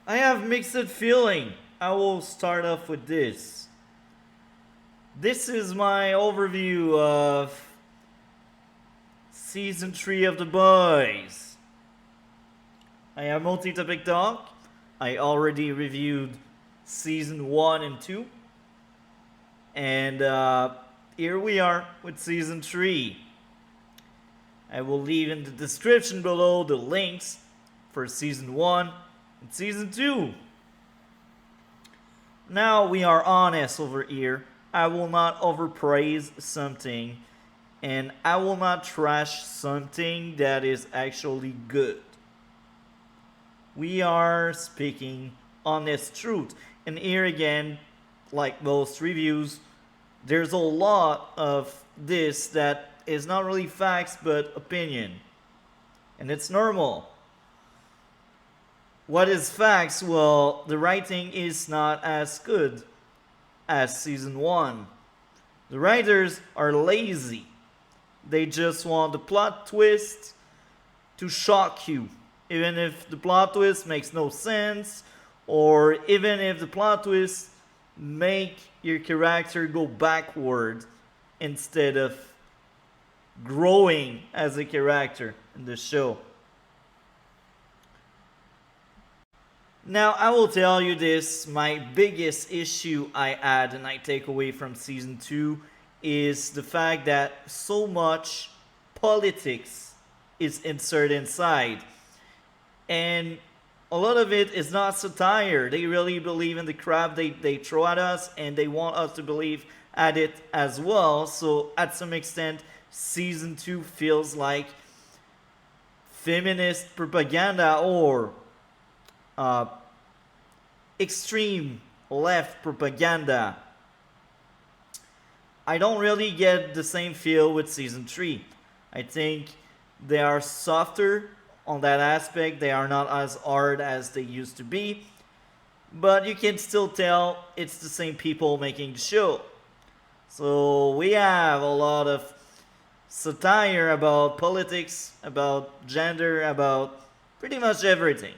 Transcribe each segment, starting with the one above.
I have mixed feeling. I will start off with this. This is my overview of Season 3 of The Boys. I am multi-topic talk. I already reviewed Season 1 and 2. And here we are with Season 3. I will leave in the description below the links for Season 1 and Season 2. Now we are honest over here. I will not overpraise something, and I will not trash something that is actually good. We are speaking honest truth. And here again, like most reviews, there's a lot of this that is not really facts but opinion. And it's normal. What is facts? Well, the writing is not as good as Season 1. The writers are lazy. They just want the plot twist to shock you. Even if the plot twist makes no sense, or even if the plot twist make your character go backward instead of growing as a character in the show. Now, I will tell you this, my biggest issue I had and I take away from Season 2 is the fact that so much politics is inserted inside. And a lot of it is not satire. They really believe in the crap they throw at us, and they want us to believe at it as well. So at some extent, Season 2 feels like feminist propaganda or extreme left propaganda. I don't really get the same feel with Season 3. I think they are softer on that aspect. They are not as hard as they used to be. But you can still tell it's the same people making the show. So we have a lot of satire about politics, about gender, about pretty much everything.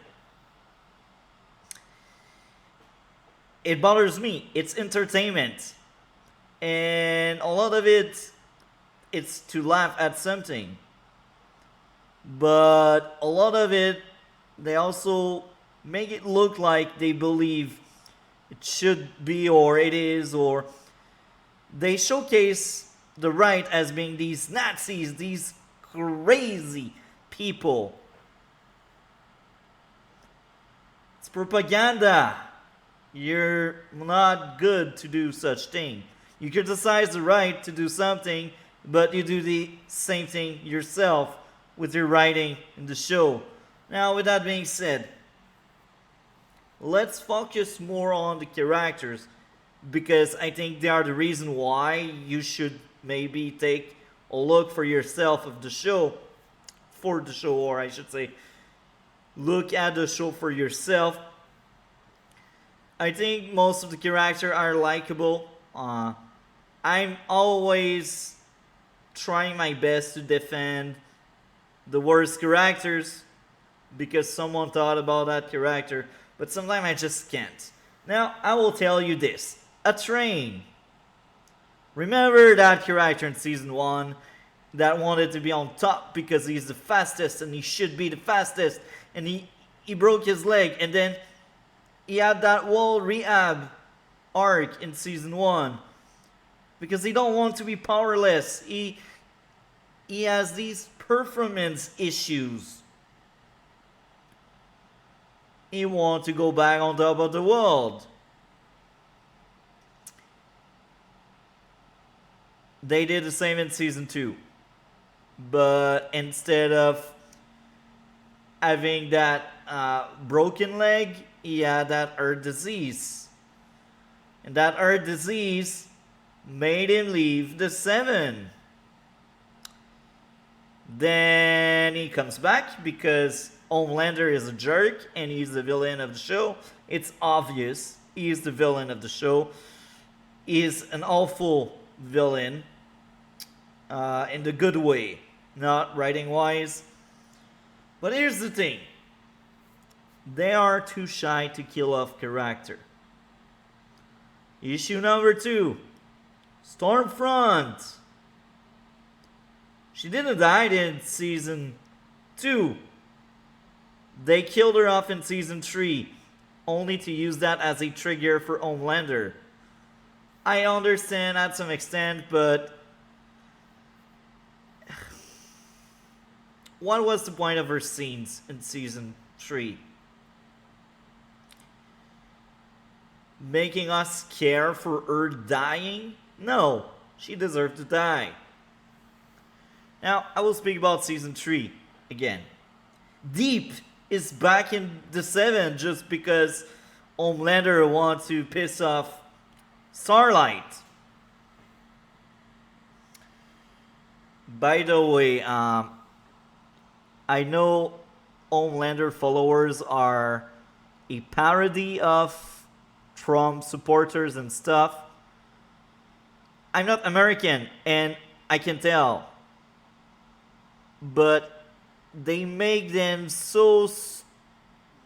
It bothers me. It's entertainment. And a lot of it's to laugh at something. But a lot of it, they also make it look like they believe it should be or it is, or they showcase the right as being these Nazis, these crazy people. It's propaganda. You're not good to do such thing. You criticize the right to do something, but you do the same thing yourself with your writing in the show. Now, with that being said, let's focus more on the characters, because I think they are the reason why you should maybe take a look for yourself of the show, or I should say, look at the show for yourself. I think most of the characters are likable. I'm always trying my best to defend the worst characters because someone thought about that character, but sometimes I just can't. Now, I will tell you this. A train. Remember that character in Season 1 that wanted to be on top because he's the fastest and he should be the fastest, and he broke his leg, and then he had that whole rehab arc in Season 1 because he don't want to be powerless. He has these performance issues. He wants to go back on top of the world. They did the same in Season 2. But instead of having that broken leg, he had that heart disease. And that heart disease made him leave the Seven. Then he comes back because Homelander is a jerk and he's the villain of the show. It's obvious he's the villain of the show. He's an awful villain in the good way, not writing wise. But here's the thing. They are too shy to kill off character. Issue number 2. Stormfront. She didn't die in season 2. They killed her off in season 3, only to use that as a trigger for Homelander. I understand at some extent, but what was the point of her scenes in season 3? Making us care for her dying? No, she deserved to die. Now, I will speak about season 3 again. Deep is back in the 7 just because Homelander wants to piss off Starlight. By the way, I know Homelander followers are a parody of Trump supporters and stuff. I'm not American, and I can tell. But they make them so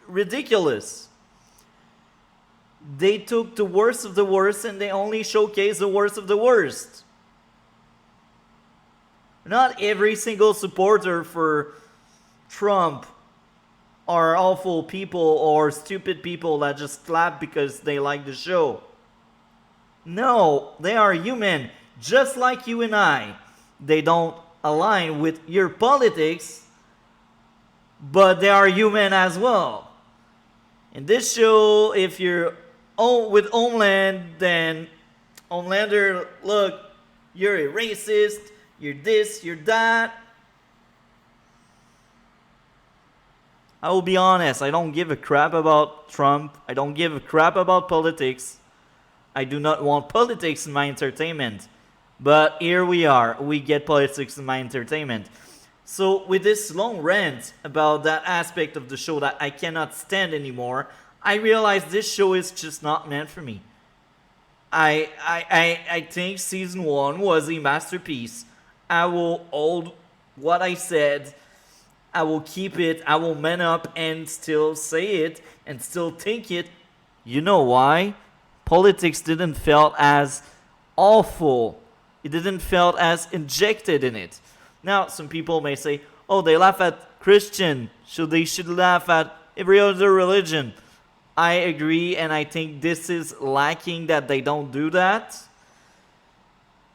ridiculous. They took the worst of the worst and they only showcase the worst of the worst. Not every single supporter for Trump are awful people or stupid people that just clap because they like the show. No, they are human, just like you and I. They don't align with your politics, but they are human as well. In this show, if you're with Homeland, then Homelander, look, you're a racist, you're this, you're that. I will be honest, I don't give a crap about Trump. I don't give a crap about politics. I do not want politics in my entertainment. But here we are, we get politics in my entertainment. So with this long rant about that aspect of the show that I cannot stand anymore, I realized this show is just not meant for me. I think season 1 was a masterpiece. I will hold what I said. I will keep it. I will man up and still say it and still think it. You know why? Politics didn't feel as awful. It didn't feel as injected in it. Now, some people may say, oh, they laugh at Christian, so they should laugh at every other religion. I agree, and I think this is lacking that they don't do that.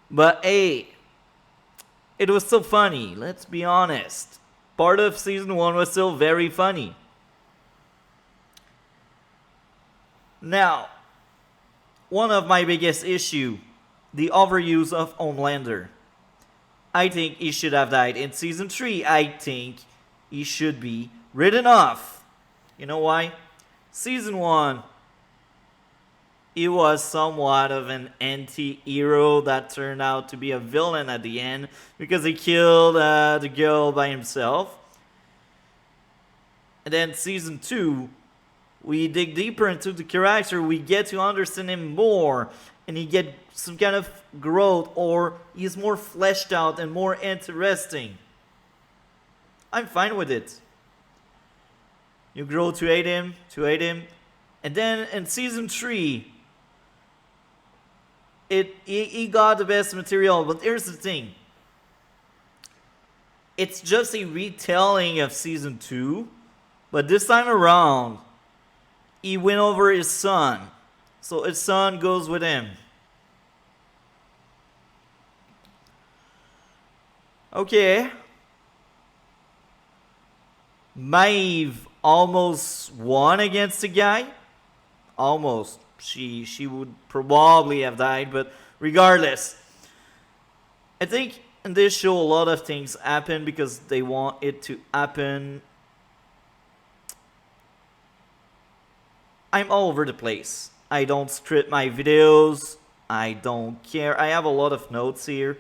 But hey, it was still funny, let's be honest. Part of season 1 was still very funny. Now, one of my biggest issue, the overuse of Homelander. I think he should have died in season 3. I think he should be written off. You know why? Season 1, he was somewhat of an anti-hero that turned out to be a villain at the end because he killed the girl by himself. And then season 2, we dig deeper into the character, we get to understand him more, and he get some kind of growth, or he's more fleshed out and more interesting. I'm fine with it. You grow to hate him, and then in season 3, he got the best material, but here's the thing. It's just a retelling of season 2, but this time around, he went over his son. So his son goes with him. Okay. Maeve almost won against the guy. Almost. She would probably have died, but regardless. I think in this show a lot of things happen because they want it to happen. I'm all over the place. I don't script my videos. I don't care. I have a lot of notes here.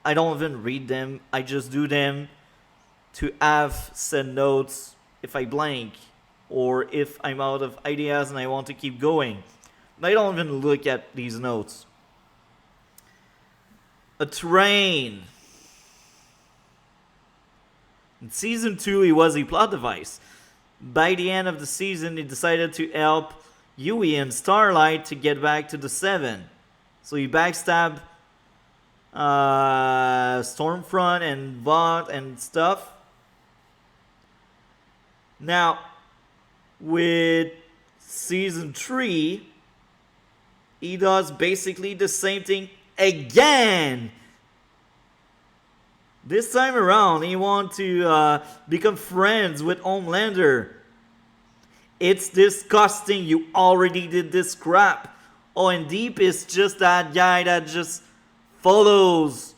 I don't even read them. I just do them to have said notes if I blank or if I'm out of ideas and I want to keep going. But I don't even look at these notes. A train. In season 2, it was a plot device. By the end of the season, he decided to help Yui and Starlight to get back to the 7. So he backstabbed Stormfront and Vought and stuff. Now, with season 3, he does basically the same thing again. This time around, he wants to become friends with Homelander. It's disgusting. You already did this crap. Oh, and Deep is just that guy that just follows.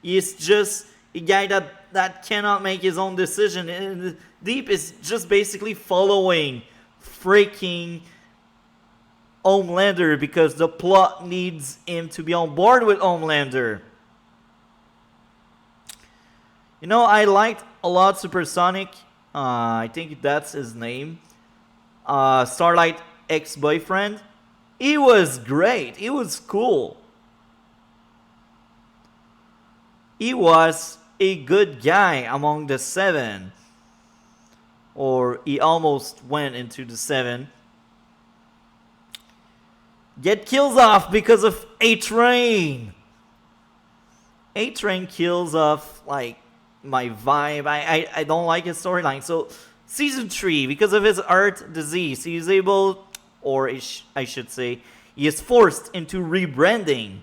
He's just a guy that cannot make his own decision. And Deep is just basically following freaking Homelander because the plot needs him to be on board with Homelander. You know, I liked a lot Supersonic. I think that's his name. Starlight ex-boyfriend. He was great. He was cool. He was a good guy among the 7. Or he almost went into the 7. Get kills off because of A-Train. A-Train kills off, like, my vibe. I don't like his storyline. So, season 3, because of his heart disease, he is able, or I should say, he is forced into rebranding.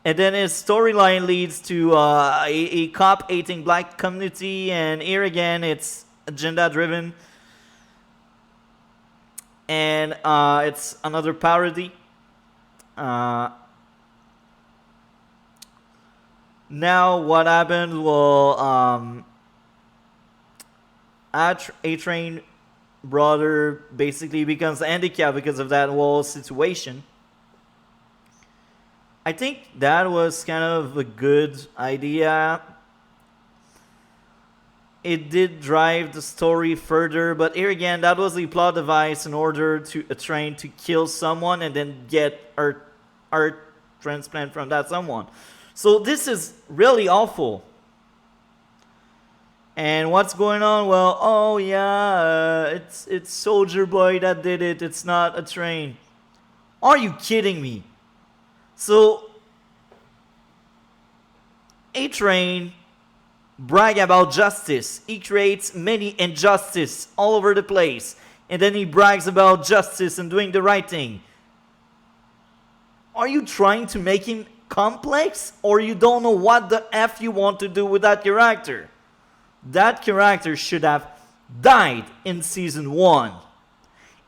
And then his storyline leads to a cop-hating black community, and here again, it's agenda-driven. And it's another parody. Now, what happened? Well, A-Train brother basically becomes handicapped because of that whole situation. I think that was kind of a good idea. It did drive the story further, but here again, that was a plot device in order to A-Train to kill someone and then get heart transplant from that someone. So this is really awful. And what's going on? Well, oh yeah, it's Soldier Boy that did it. It's not A-Train. Are you kidding me? So A-Train brag about justice. He creates many injustice all over the place, and then he brags about justice and doing the right thing. Are you trying to make him complex, or you don't know what the F you want to do with that character? That character should have died in season 1.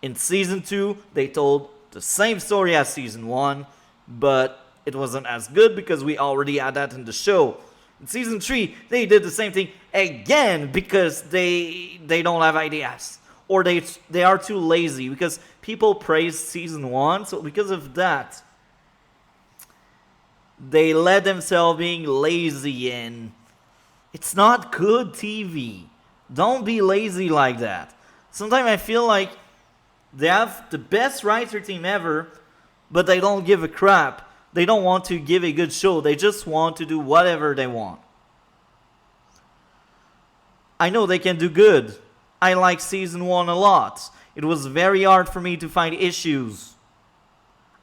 In season 2, they told the same story as season 1, but it wasn't as good because we already had that in the show. In season 3, they did the same thing again because they don't have ideas, or they are too lazy because people praised season 1, so because of that, they let themselves being lazy, and it's not good TV. Don't be lazy like that. Sometimes I feel like they have the best writer team ever, but they don't give a crap. They don't want to give a good show. They just want to do whatever they want. I know they can do good. I like season 1 a lot. It was very hard for me to find issues.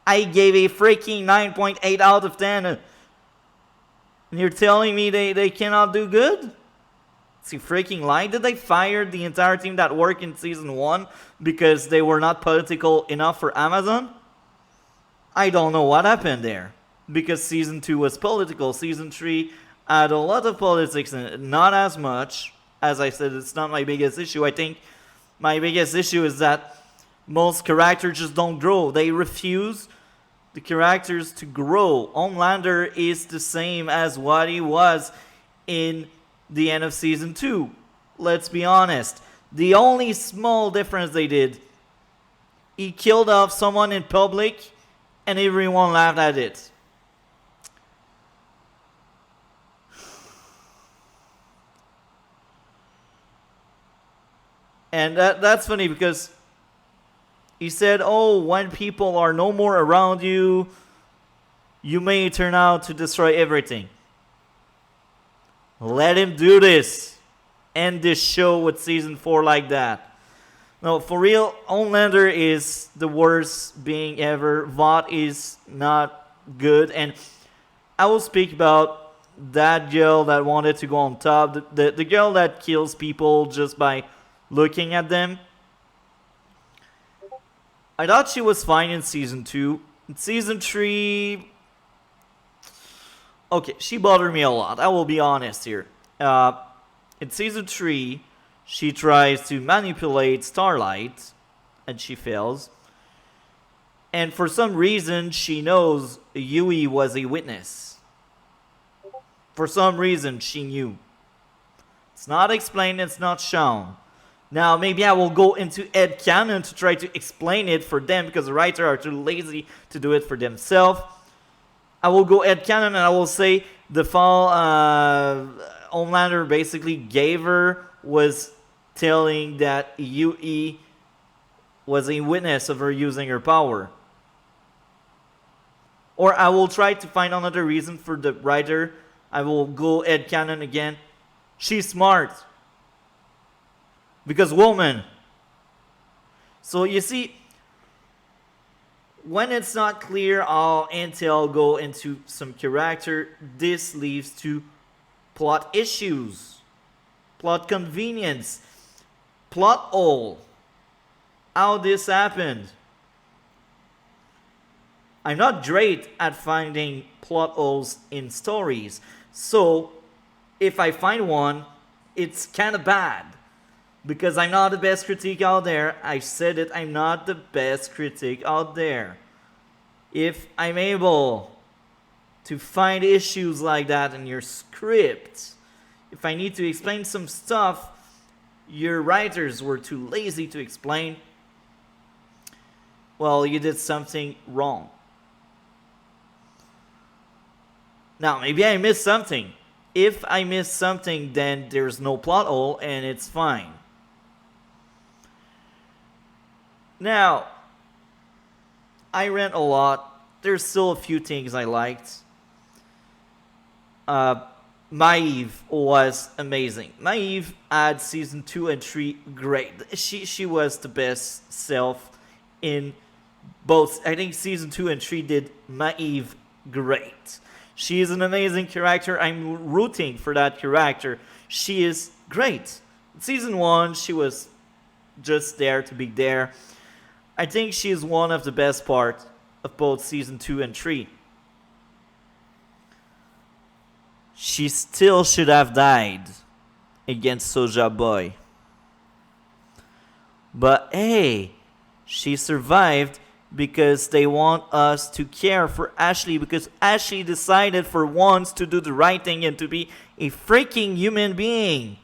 I gave a freaking 9.8 out of 10. And you're telling me they cannot do good? It's a freaking lie. Did they fire the entire team that worked in season 1 because they were not political enough for Amazon? I don't know what happened there. Because season 2 was political. Season 3 had a lot of politics in it. Not as much. As I said, it's not my biggest issue. I think my biggest issue is that most characters just don't grow. They refuse the characters to grow. Homelander is the same as what he was in the end of season 2. Let's be honest. The only small difference they did, he killed off someone in public and everyone laughed at it. And that's funny because he said, oh, when people are no more around you, you may turn out to destroy everything. Let him do this. end this show with season 4 like that. No, for real, Homelander is the worst being ever. Vought is not good, and I will speak about that girl that wanted to go on top, the girl that kills people just by looking at them. I thought she was fine in season 2. In season 3, okay, she bothered me a lot. I will be honest here. In season 3, she tries to manipulate Starlight, and she fails. And for some reason, she knows Yui was a witness. For some reason, she knew. It's not explained, it's not shown. Now, maybe I will go into headcanon to try to explain it for them because the writers are too lazy to do it for themselves. I will go headcanon and I will say the fall Homelander basically gave her was telling that Yui was a witness of her using her power. Or I will try to find another reason for the writer. I will go headcanon again. She's smart. Because woman. So you see, when it's not clear how Intel go into some character, this leads to plot issues, plot convenience, plot hole. How this happened. I'm not great at finding plot holes in stories. So, if I find one, it's kind of bad. Because I'm not the best critic out there. I said it, I'm not the best critic out there. If I'm able to find issues like that in your script, if I need to explain some stuff your writers were too lazy to explain, well, you did something wrong. Now, maybe I missed something. If I missed something, then there's no plot hole and it's fine. Now, I rant a lot. There's still a few things I liked. Maeve was amazing. Maeve had season 2 and 3 great. She was the best self in both. I think season 2 and 3 did Maeve great. She is an amazing character. I'm rooting for that character. She is great. In season 1, she was just there to be there. I think she is one of the best parts of both season 2 and 3. She still should have died against Soulja Boy. But hey, she survived because they want us to care for Ashley, because Ashley decided for once to do the right thing and to be a freaking human being.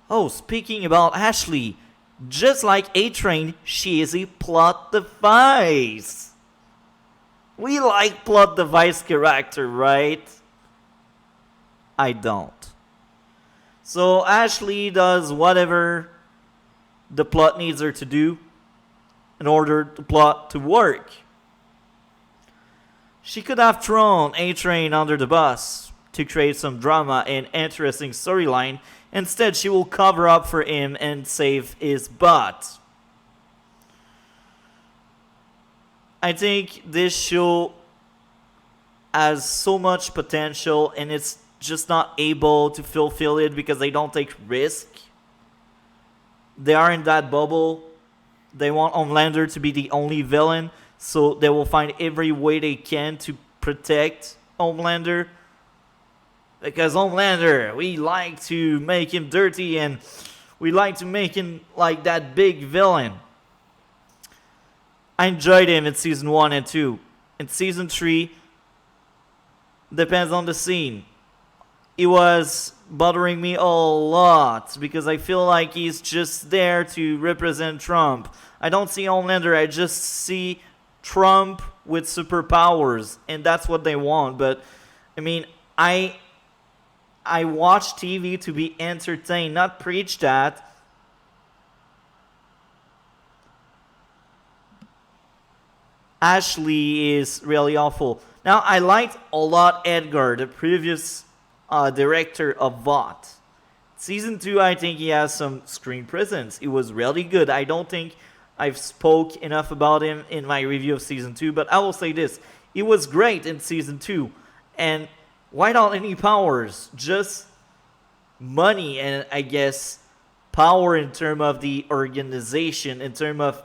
Oh, speaking about Ashley, just like A-Train, she is a plot device. We like plot device character, right? I don't. So Ashley does whatever the plot needs her to do in order the plot to work. She could have thrown A-Train under the bus to create some drama and interesting storyline. Instead, she will cover up for him and save his butt. I think this show has so much potential and it's just not able to fulfill it because they don't take risk. They are in that bubble. They want Homelander to be the only villain, so they will find every way they can to protect Homelander. Because Homelander, we like to make him dirty and we like to make him like that big villain. I enjoyed him in season 1 and 2. In season 3, depends on the scene. He was bothering me a lot because I feel like he's just there to represent Trump. I don't see Homelander, I just see Trump with superpowers, and that's what they want. But I mean, I watch TV to be entertained, not preach that. Ashley is really awful. Now, I liked a lot Edgar, the previous director of VOT. Season 2, I think he has some screen presence. It was really good. I don't think I've spoke enough about him in my review of Season 2, but I will say this. It was great in Season 2. And why not any powers? Just money and, I guess, power in terms of the organization, in terms of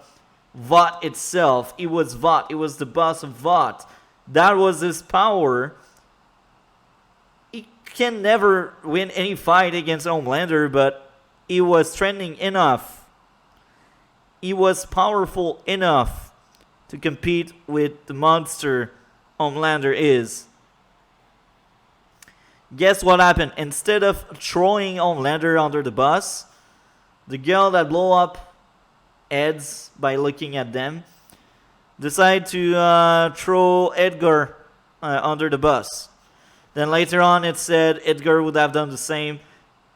VOT itself. It was VOT. It was the boss of VOT. That was his power. He can never win any fight against Homelander, but he was trending enough. He was powerful enough to compete with the monster Homelander is. Guess what happened? Instead of throwing Homelander under the bus, the girl that blew up heads by looking at them decided to throw Edgar under the bus. Then later on it said Edgar would have done the same.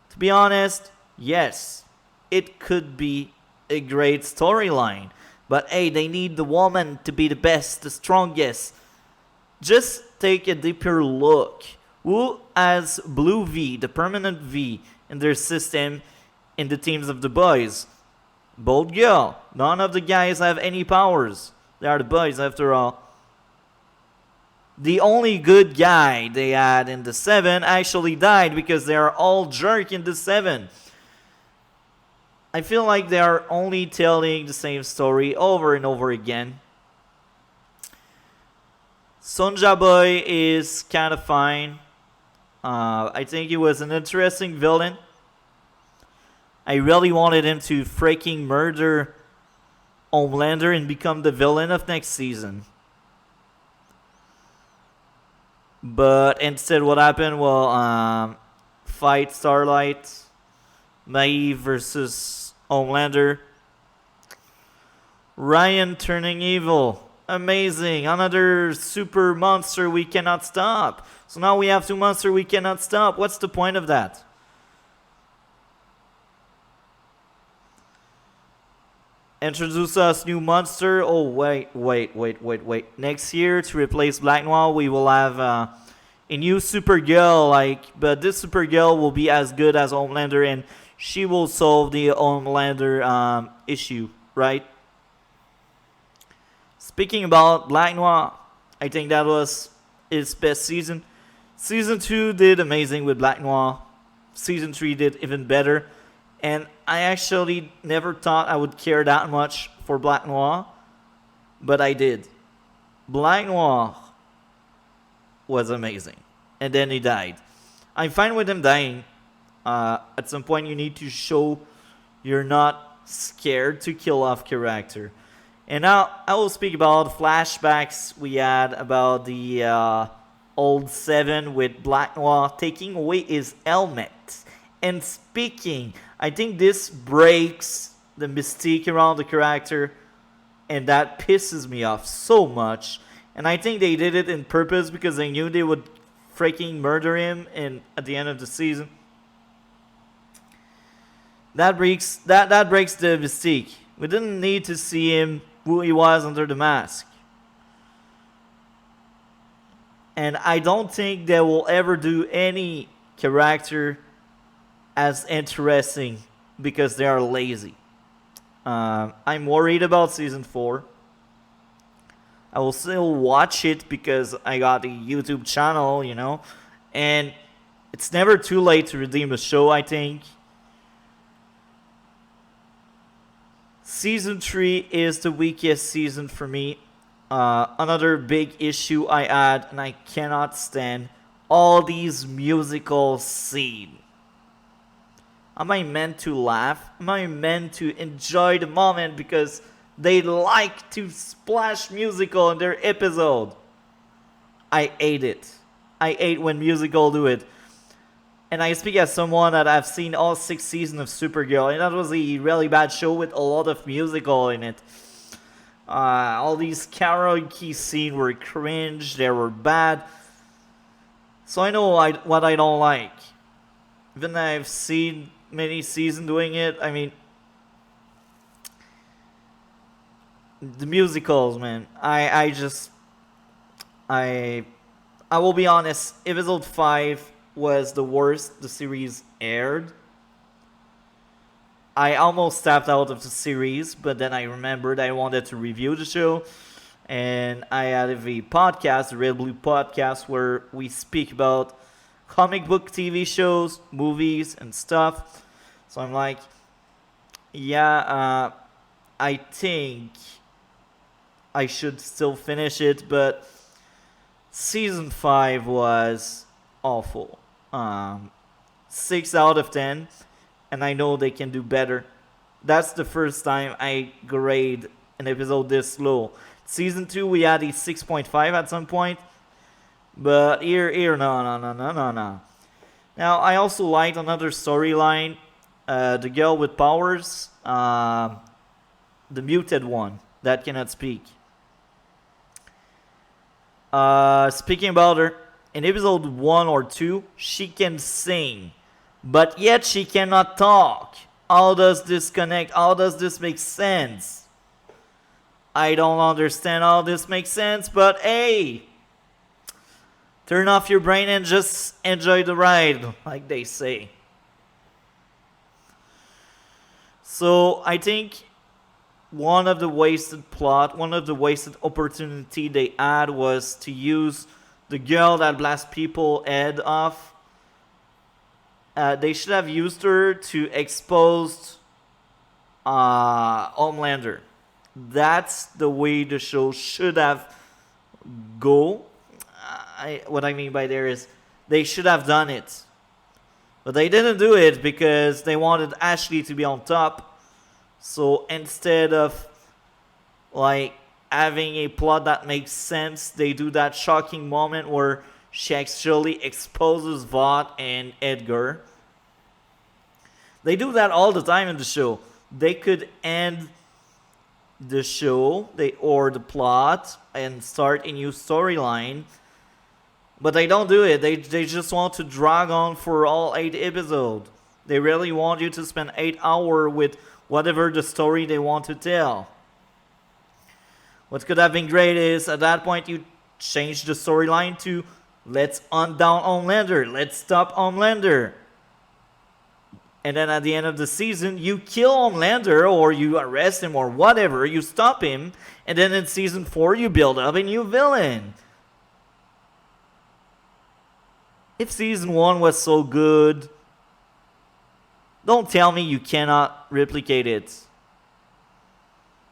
To be honest, yes, it could be a great storyline. But hey, they need the woman to be the best, the strongest. Just take a deeper look. Who has Blue V, the permanent V, in their system in the teams of the boys? Bold girl. None of the guys have any powers. They are the boys after all. The only good guy they had in the 7 actually died because they are all jerk in the 7. I feel like they are only telling the same story over and over again. Sonja Boy is kind of fine. I think he was an interesting villain. I really wanted him to freaking murder Homelander and become the villain of next season. But instead, what happened? Well, fight Starlight, Maeve versus Homelander. Ryan turning evil. Amazing. Another super monster we cannot stop. So now we have 2 monsters we cannot stop. What's the point of that? Introduce us new monster. Oh, wait. Next year, to replace Black Noir, we will have a new Supergirl. But this Supergirl will be as good as Homelander, and she will solve the Homelander issue, right? Speaking about Black Noir, I think that was his best season. Season 2 did amazing with Black Noir. Season 3 did even better. And I actually never thought I would care that much for Black Noir. But I did. Black Noir was amazing. And then he died. I'm fine with him dying. At some point you need to show you're not scared to kill off character. And now I will speak about flashbacks we had about the old 7 with Black Noir taking away his helmet and speaking. I think this breaks the mystique around the character, and that pisses me off so much. And I think they did it in purpose because they knew they would freaking murder him at the end of the season. That breaks the mystique. We didn't need to see him who he was under the mask. And I don't think they will ever do any character as interesting because they are lazy. I'm worried about season 4. I will still watch it because I got a YouTube channel, and it's never too late to redeem a show, I think. Season 3 is the weakest season for me. Another big issue I had, and I cannot stand all these musical scenes. Am I meant to laugh? Am I meant to enjoy the moment because they like to splash musical in their episode? I hate it. I hate when musical do it. And I speak as someone that I've seen all 6 seasons of Supergirl, and that was a really bad show with a lot of musical in it. All these karaoke scenes were cringe, they were bad. So I know what I don't like. Even though I've seen many seasons doing it, I mean, the musicals, man. I will be honest, episode 5 was the worst the series aired. I almost tapped out of the series, but then I remembered I wanted to review the show. And I have a podcast, the Red Blue Podcast, where we speak about comic book TV shows, movies, and stuff. So I'm like, yeah, I think I should still finish it, but season 5 was awful. 6 out of 10, and I know they can do better. That's the first time I grade an episode this low. Season 2, we had a 6.5 at some point, but here, no. Now, I also liked another storyline, the girl with powers, the muted one that cannot speak. Speaking about her, in episode 1 or 2, she can sing, but yet she cannot talk. How does this connect? How does this make sense? I don't understand how this makes sense, but hey, turn off your brain and just enjoy the ride, like they say. So I think one of the wasted opportunity they had was to use the girl that blasts people head off. They should have used her to expose Homelander. That's the way the show should have go. What I mean by there is they should have done it. But they didn't do it because they wanted Ashley to be on top. So instead of like having a plot that makes sense, they do that shocking moment where she actually exposes Vought and Edgar. They do that all the time in the show. They could end the show or the plot and start a new storyline, but they don't do it. They just want to drag on for all 8 episodes. They really want you to spend 8 hours with whatever the story they want to tell. What could have been great is at that point you change the storyline to let's hunt down Homelander, let's stop Homelander. And then at the end of the season, you kill Homelander or you arrest him or whatever, you stop him, and then in season 4 you build up a new villain. If season 1 was so good, don't tell me you cannot replicate it.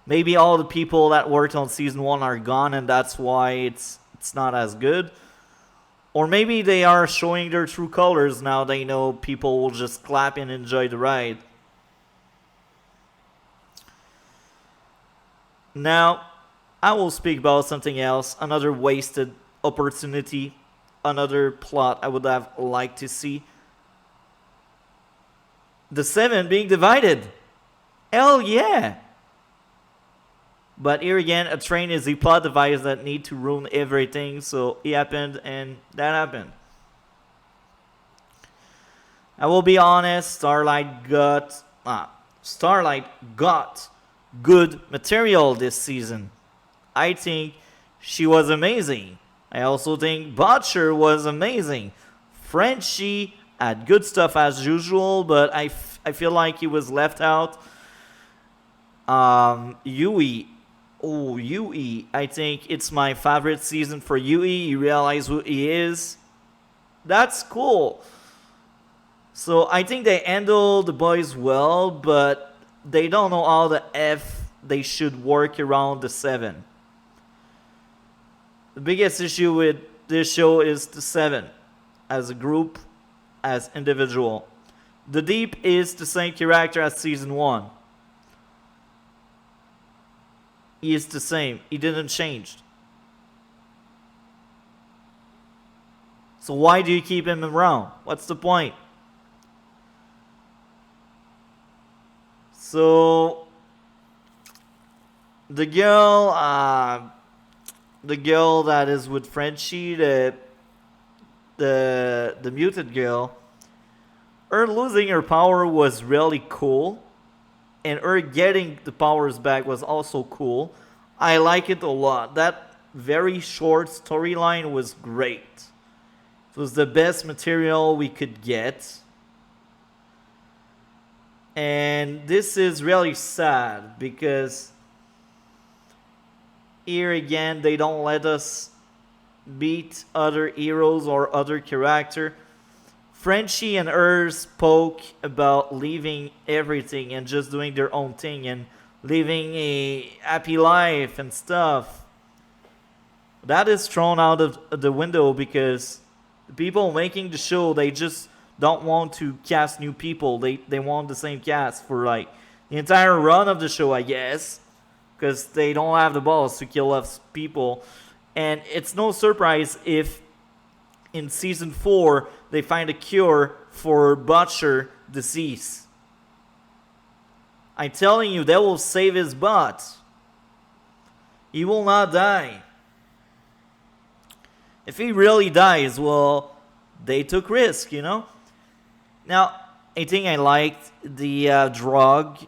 Maybe all the people that worked on season 1 are gone and that's why it's not as good. Or maybe they are showing their true colors now. They know people will just clap and enjoy the ride. Now, I will speak about something else. Another wasted opportunity. Another plot I would have liked to see. The 7 being divided. Hell yeah! But here again, a train is a plot device that need to ruin everything. So it happened and that happened. I will be honest, Starlight got good material this season. I think she was amazing. I also think Butcher was amazing. Frenchie had good stuff as usual, but I feel like he was left out. Yui, I think it's my favorite season for Yui. You realize who he is. That's cool. So I think they handle the boys well, but they don't know how the F they should work around the 7. The biggest issue with this show is the 7. As a group, as individual. The Deep is the same character as season 1. He is the same. He didn't change. So why do you keep him around? What's the point? So the girl that is with Frenchie, the muted girl, her losing her power was really cool. And her getting the powers back was also cool. I like it a lot. That very short storyline was great. It was the best material we could get. And this is really sad because here again they don't let us beat other heroes or other character. Frenchie and her spoke about leaving everything and just doing their own thing and living a happy life and stuff. That is thrown out of the window because the people making the show, they just don't want to cast new people. They want the same cast for like the entire run of the show, I guess, because they don't have the balls to kill off people. And it's no surprise if in season 4 they find a cure for Butcher disease. I'm telling you, that will save his butt. He will not die. If he really dies, well, they took risk, you know? Now, I think I liked the drug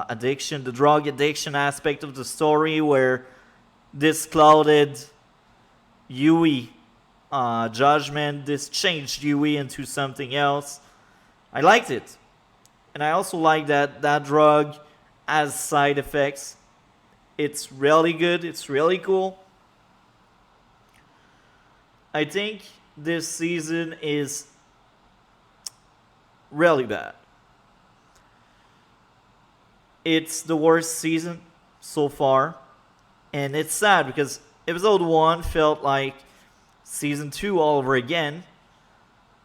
addiction aspect of the story where this clouded Yui judgment, this changed Yui into something else. I liked it. And I also like that drug has side effects. It's really good. It's really cool. I think this season is really bad. It's the worst season so far. And it's sad because episode 1 felt like season 2 all over again.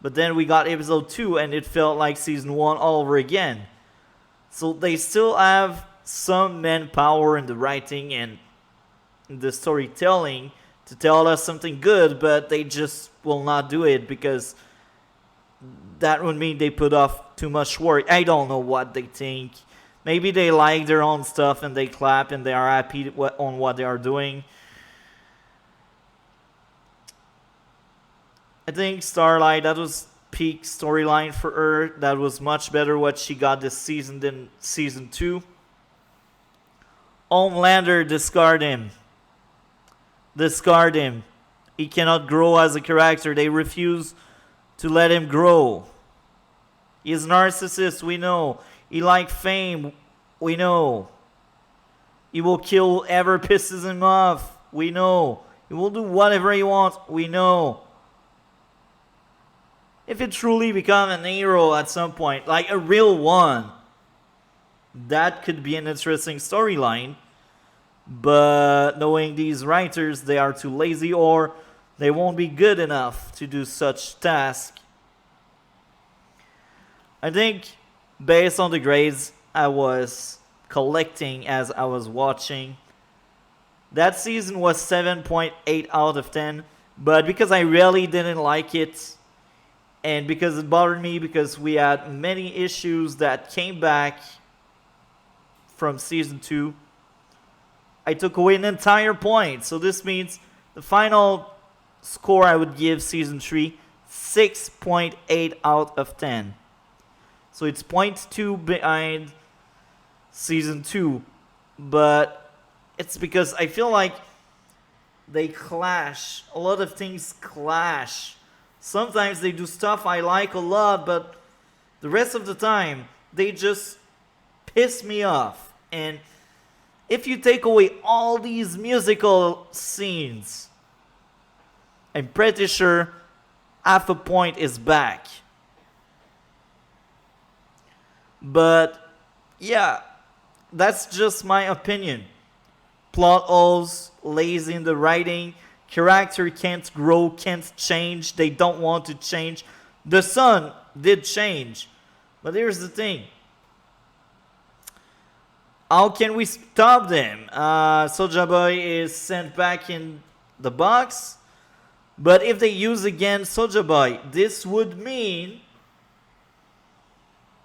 But then we got episode 2 and it felt like season 1 all over again. So they still have some manpower in the writing and the storytelling to tell us something good, but they just will not do it because that would mean they put off too much work. I don't know what they think. Maybe they like their own stuff and they clap and they are happy on what they are doing. I think Starlight, that was peak storyline for her. That was much better what she got this season than season 2. Homelander, discard him. Discard him. He cannot grow as a character. They refuse to let him grow. He's a narcissist, we know. He likes fame, we know. He will kill whoever pisses him off, we know. He will do whatever he wants, we know. If it truly becomes an hero at some point, like a real one, that could be an interesting storyline. But knowing these writers, they are too lazy or they won't be good enough to do such tasks. I think based on the grades I was collecting as I was watching, that season was 7.8 out of 10. But because I really didn't like it, and because it bothered me, because we had many issues that came back from season 2, I took away an entire point. So this means the final score I would give season 3, 6.8 out of 10. So it's 0.2 behind season 2. But it's because I feel like they clash. A lot of things clash. Sometimes they do stuff I like a lot, but the rest of the time, they just piss me off. And if you take away all these musical scenes, I'm pretty sure half a point is back. But yeah, that's just my opinion. Plot holes, lazy in the writing, character can't grow, can't change, they don't want to change. The sun did change. But here's the thing. How can we stop them? Soulja Boy is sent back in the box. But if they use again Soulja Boy, this would mean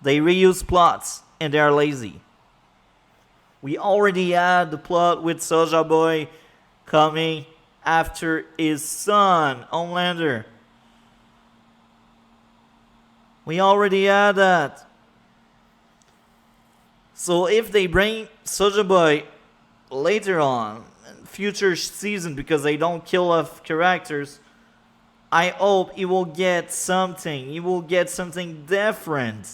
they reuse plots and they are lazy. We already had the plot with Soulja Boy coming after his son, Homelander. We already had that. So if they bring Soulja Boy later on, future season, because they don't kill off characters, I hope he will get something. He will get something different.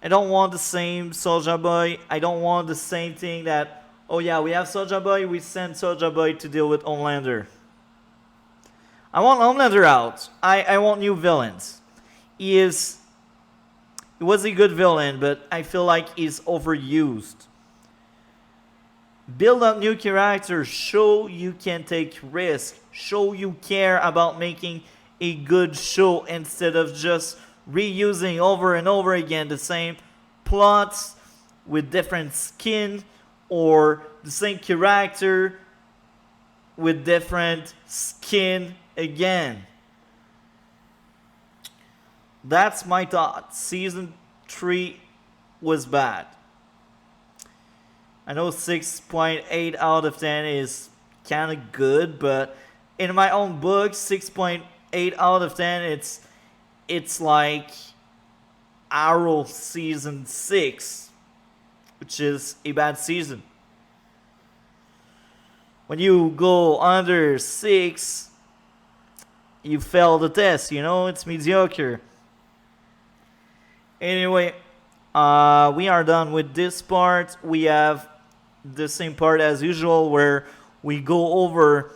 I don't want the same Soulja Boy. I don't want the same thing that, oh yeah, we have Soulja Boy, we send Soulja Boy to deal with Homelander. I want Homelander out. I want new villains. He was a good villain, but I feel like he's overused. Build up new characters, show you can take risks, show you care about making a good show instead of just reusing over and over again the same plots with different skin or the same character with different skin again. That's my thought. Season 3 was bad. I know 6.8 out of 10 is kind of good, but in my own book, 6.8 out of 10, it's like Arrow season 6, which is a bad season. When you go under 6, you fail the test, it's mediocre. Anyway, we are done with this part. We have the same part as usual where we go over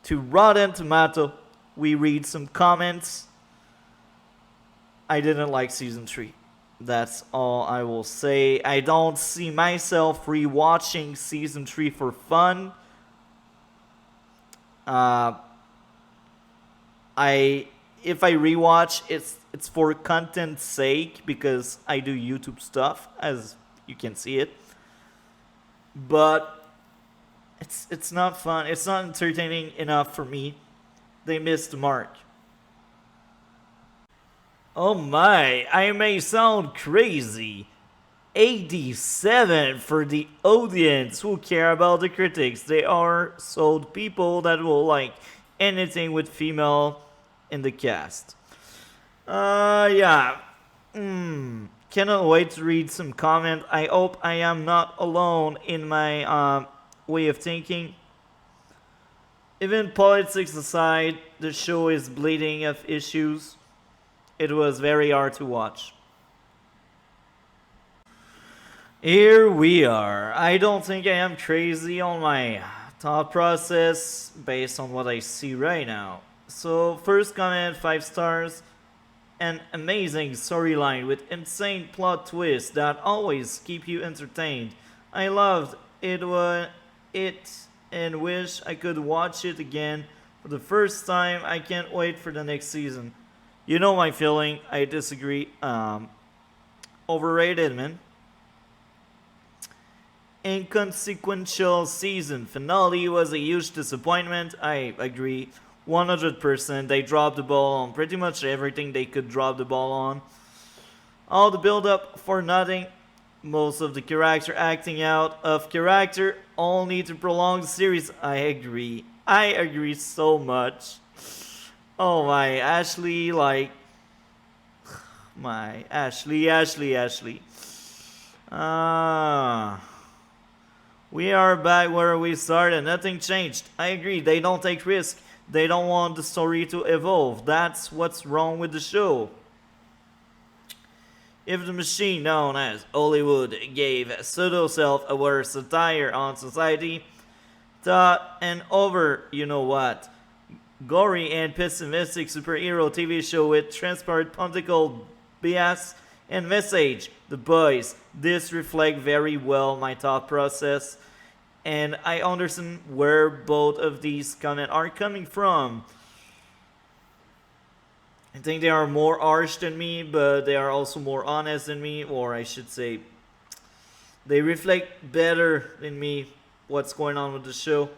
to Rotten Tomato. We read some comments. I didn't like season 3. That's all I will say. I don't see myself rewatching season 3 for fun. If I rewatch, it's for content's sake because I do YouTube stuff, as you can see it. But it's not fun. It's not entertaining enough for me. They missed the mark. Oh my, I may sound crazy. 87 for the audience who care about the critics. They are sold people that will like anything with female in the cast. Yeah. Cannot wait to read some comment. I hope I am not alone in my way of thinking. Even politics aside, the show is bleeding of issues. It was very hard to watch. Here we are. I don't think I am crazy on my thought process based on what I see right now. So, first comment, 5 stars. An amazing storyline with insane plot twists that always keep you entertained. I loved it and wish I could watch it again for the first time. I can't wait for the next season. You know my feeling. I disagree. Overrated, man. Inconsequential season finale was a huge disappointment. I agree 100%. They dropped the ball on pretty much everything they could drop the ball on. All the build up for nothing. Most of the character acting out of character only to prolong the series. I agree so much. Oh my, Ashley, like my Ashley. We are back where we started. Nothing changed. I agree. They don't take risks. They don't want the story to evolve. That's what's wrong with the show. If the machine known as Hollywood gave pseudo self-aware satire on society, thought and over, you know what, gory and pessimistic superhero TV show with transparent political bias and message, The Boys, this reflect very well my thought process, and I understand where both of these comments are coming from. I think they are more harsh than me, but they are also more honest than me, or I should say, they reflect better than me what's going on with the show.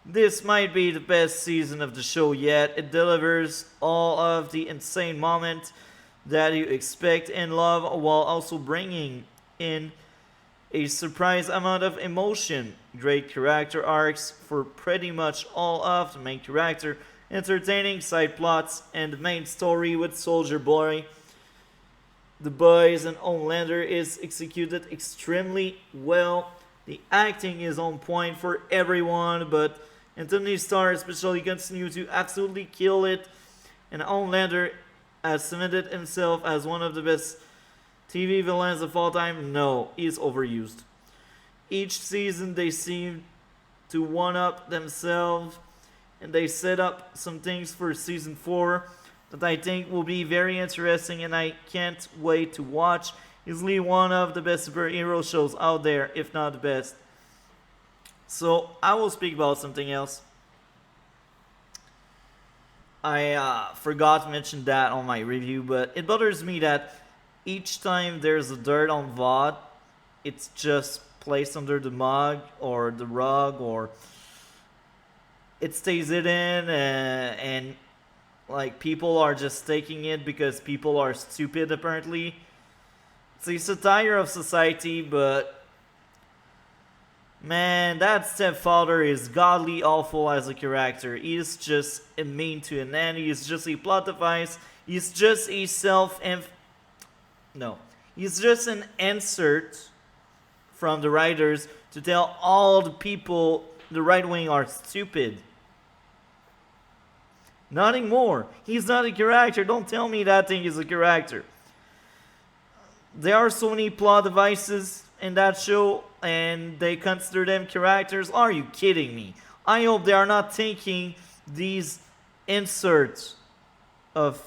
This might be the best season of the show yet. It delivers all of the insane moments that you expect and love while also bringing in a surprise amount of emotion. Great character arcs for pretty much all of the main character, entertaining side plots, and the main story with Soldier Boy, The Boys, and Homelander is executed extremely well. The acting is on point for everyone, but Anthony Starr especially continues to absolutely kill it. and Homelander has cemented himself as one of the best TV villains of all time? No, he's overused. Each season they seem to one up themselves, and they set up some things for season 4 that I think will be very interesting, and I can't wait to watch. Easily one of the best superhero shows out there, if not the best. So I will speak about something else. I forgot to mention that on my review, but it bothers me that each time there's a dirt on VOD, it's just placed under the mug or the rug, or it stays hidden, and like people are just taking it because people are stupid apparently. It's a satire of society, but man, that stepfather is godly awful as a character. He is just a mean to an end. He is just a plot device. He's just a no. He's just an insert from the writers to tell all the people the right wing are stupid. Nothing more. He's not a character. Don't tell me that thing is a character. There are so many plot devices in that show, and they consider them characters. Are you kidding me? I hope they are not thinking these inserts of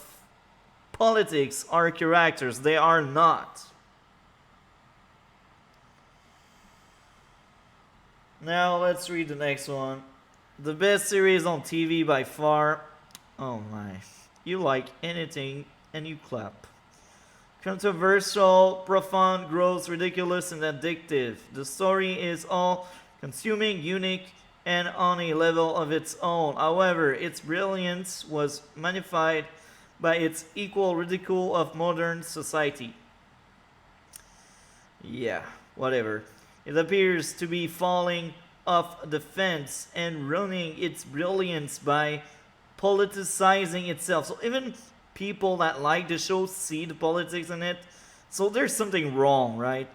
politics are characters. They are not. Now let's read the next one. The best series on TV by far. Oh my. You like anything and you clap. Controversial, profound, gross, ridiculous, and addictive. The story is all consuming, unique, and on a level of its own. However, its brilliance was magnified by its equal ridicule of modern society. Yeah, whatever. It appears to be falling off the fence and ruining its brilliance by politicizing itself. So even people that like the show see the politics in it. So there's something wrong, right?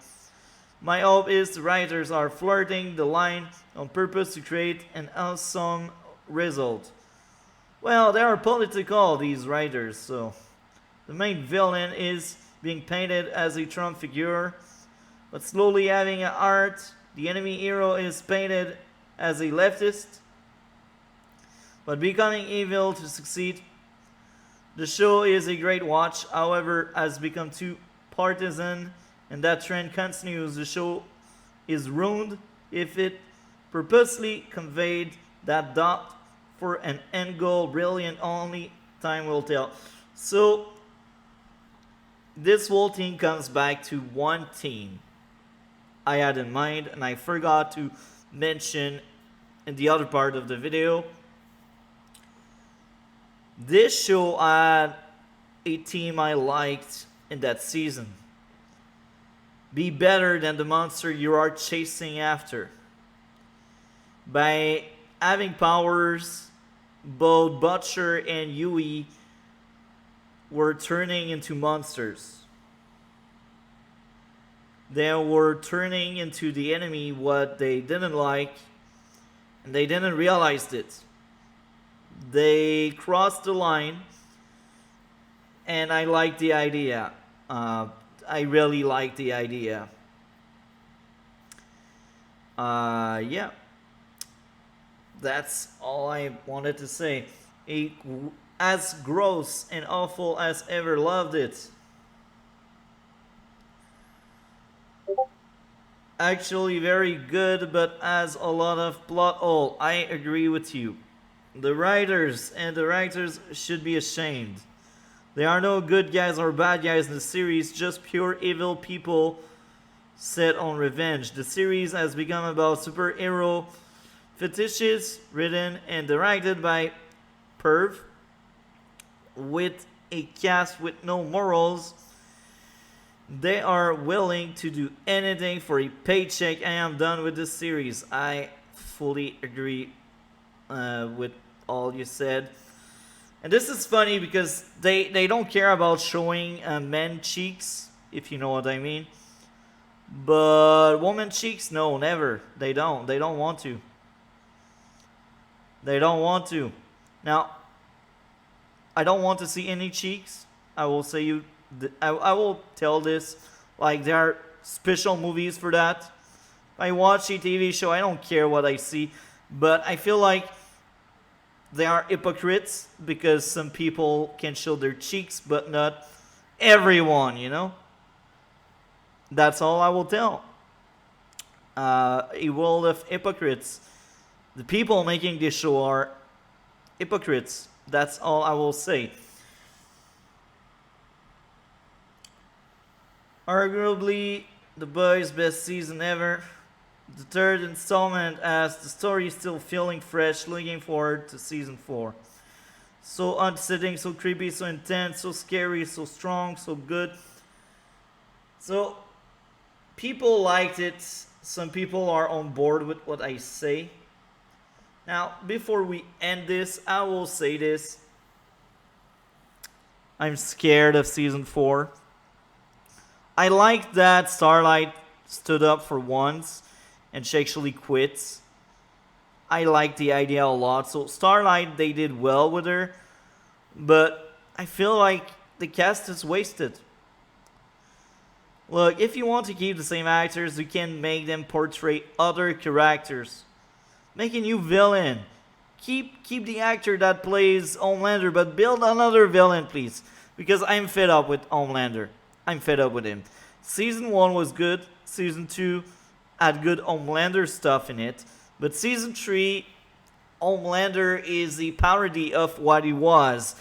My hope is the writers are flirting the line on purpose to create an awesome result. Well, they are political, these writers, so the main villain is being painted as a Trump figure, but slowly having an art. The enemy hero is painted as a leftist, but becoming evil to succeed. The show is a great watch, however, has become too partisan, and that trend continues. The show is ruined if it purposely conveyed that dot for an end goal. Brilliant, only time will tell. So, this whole thing comes back to one thing I had in mind, and I forgot to mention in the other part of the video. This show had a team I liked in that season. Be better than the monster you are chasing after. By having powers, both Butcher and Yui were turning into monsters. They were turning into the enemy what they didn't like, and they didn't realize it. They crossed the line, and I like the idea. I really like the idea. Yeah. That's all I wanted to say. As gross and awful as ever, loved it. Actually very good, but has a lot of plot hole. I agree with you. The writers and directors should be ashamed. There are no good guys or bad guys in the series, just pure evil people set on revenge. The series has become about superhero fetishes, written and directed by perv, with a cast with no morals. They are willing to do anything for a paycheck. I am done with this series. I fully agree with all you said. And this is funny because they don't care about showing men cheeks, if you know what I mean. But woman cheeks, no, never. They don't want to. They don't want to. Now, I don't want to see any cheeks. I will say you. I will tell this. Like there are special movies for that. I watch a TV show. I don't care what I see, but I feel like they are hypocrites because some people can show their cheeks, but not everyone. That's all I will tell. A world of hypocrites. The people making this show are hypocrites. That's all I will say. Arguably, The Boys' best season ever. The third installment as the story is still feeling fresh, looking forward to season 4. So unsettling, so creepy, so intense, so scary, so strong, so good. So, people liked it. Some people are on board with what I say. Now, before we end this, I will say this. I'm scared of season 4. I like that Starlight stood up for once and she actually quits. I like the idea a lot. So Starlight, they did well with her, but I feel like the cast is wasted. Look, if you want to keep the same actors, you can make them portray other characters. Make a new villain. Keep the actor that plays Homelander, but build another villain, please. Because I'm fed up with Homelander. I'm fed up with him. Season 1 was good. Season 2 had good Homelander stuff in it. But Season 3, Homelander is a parody of what he was.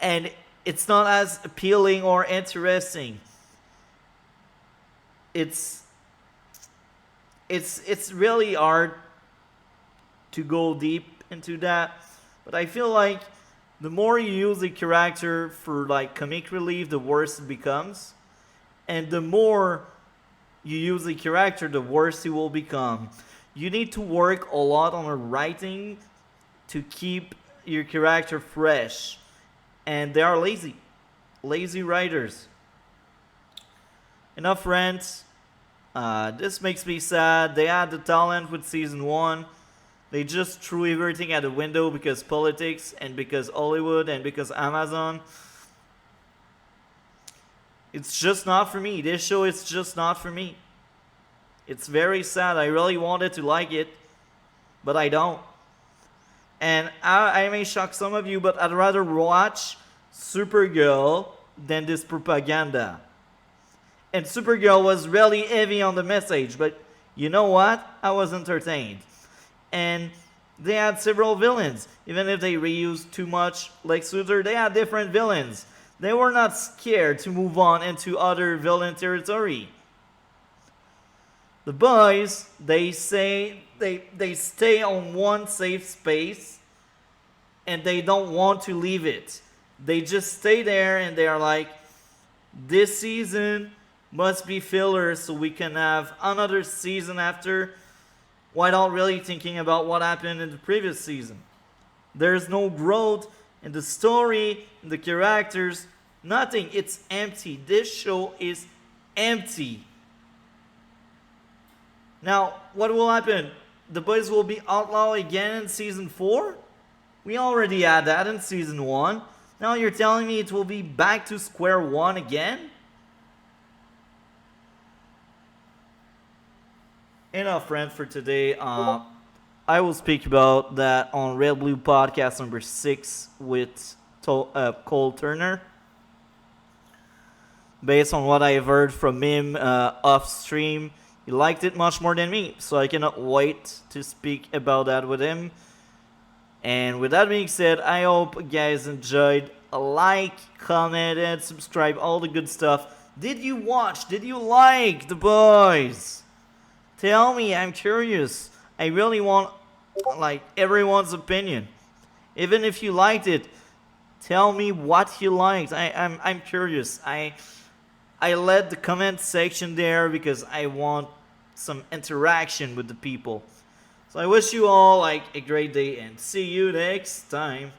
And it's not as appealing or interesting. It's really hard to go deep into that. But I feel like the more you use a character for like comic relief, the worse it becomes. And the more you use a character, the worse he will become. You need to work a lot on the writing to keep your character fresh. And they are lazy. Lazy writers. Enough rant. This makes me sad. They had the talent with season 1. They just threw everything at the window because politics and because Hollywood and because Amazon. It's just not for me. This show is just not for me. It's very sad. I really wanted to like it, but I don't. And I may shock some of you, but I'd rather watch Supergirl than this propaganda. And Supergirl was really heavy on the message, but you know what? I was entertained. And they had several villains. Even if they reused too much Lex Luthor, they had different villains. They were not scared to move on into other villain territory. The boys, they say they stay on one safe space and they don't want to leave it. They just stay there and they are like, this season must be filler so we can have another season after, without really thinking about what happened in the previous season. There's no growth in the story, in the characters, nothing. It's empty. This show is empty. Now, what will happen? The boys will be outlawed again in season 4? We already had that in season 1. Now you're telling me it will be back to square one again? Enough rant for today. I will speak about that on Red Blue Podcast number 6 with Cole Turner. Based on what I've heard from him off stream, he liked it much more than me. So I cannot wait to speak about that with him. And with that being said, I hope you guys enjoyed. Like, comment, and subscribe. All the good stuff. Did you watch? Did you like The Boys? Tell me, I'm curious. I really want like everyone's opinion. Even if you liked it, tell me what you liked. I'm curious. I let the comment section there because I want some interaction with the people. So I wish you all like a great day and see you next time.